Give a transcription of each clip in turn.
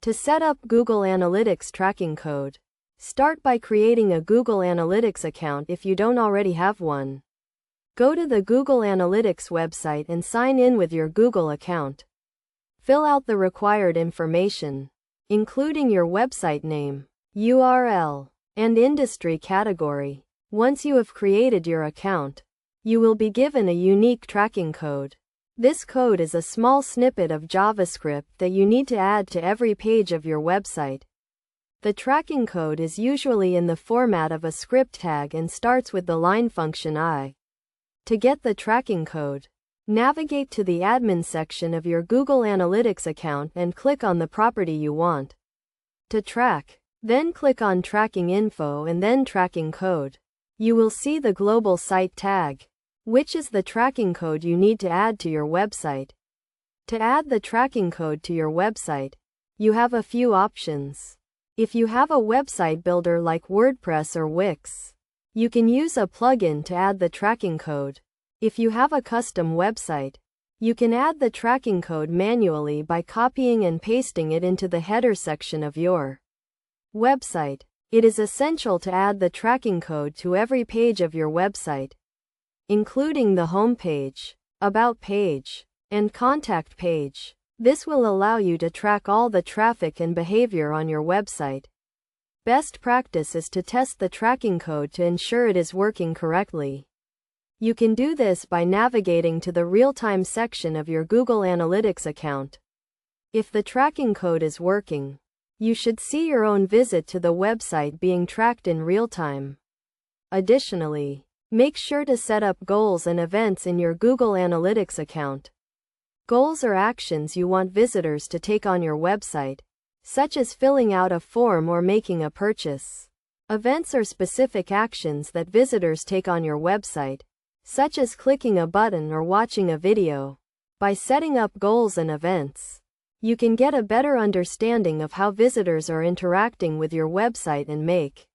To set up Google Analytics tracking code, start by creating a Google Analytics account if you don't already have one. Go to the Google Analytics website and sign in with your Google account. Fill out the required information, including your website name, URL, and industry category. Once you have created your account, you will be given a unique tracking code. This code is a small snippet of JavaScript that you need to add to every page of your website. The tracking code is usually in the format of a script tag and starts with the line function I. To get the tracking code, navigate to the admin section of your Google Analytics account and click on the property you want to track. Then click on Tracking Info and then Tracking Code. You will see the Global Site tag, which is the tracking code you need to add to your website. To add the tracking code to your website, you have a few options. If you have a website builder like WordPress or Wix, you can use a plugin to add the tracking code. If you have a custom website, you can add the tracking code manually by copying and pasting it into the header section of your website. It is essential to add the tracking code to every page of your website, including the home page, about page, and contact page. This will allow you to track all the traffic and behavior on your website. Best practice is to test the tracking code to ensure it is working correctly. You can do this by navigating to the real-time section of your Google Analytics account. If the tracking code is working, you should see your own visit to the website being tracked in real time. Additionally, make sure to set up goals and events in your Google Analytics account. Goals are actions you want visitors to take on your website, such as filling out a form or making a purchase. Events are specific actions that visitors take on your website, such as clicking a button or watching a video. By setting up goals and events, you can get a better understanding of how visitors are interacting with your website and make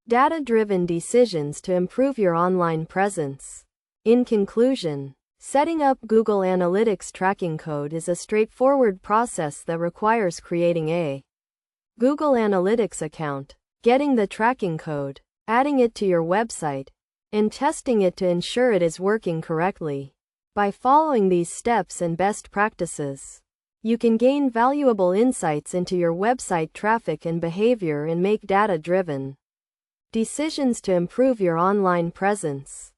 data-driven decisions to improve your online presence. In conclusion, setting up Google Analytics tracking code is a straightforward process that requires creating a Google Analytics account, getting the tracking code, adding it to your website, and testing it to ensure it is working correctly. By following these steps and best practices, you can gain valuable insights into your website traffic and behavior and make data-driven decisions to improve your online presence.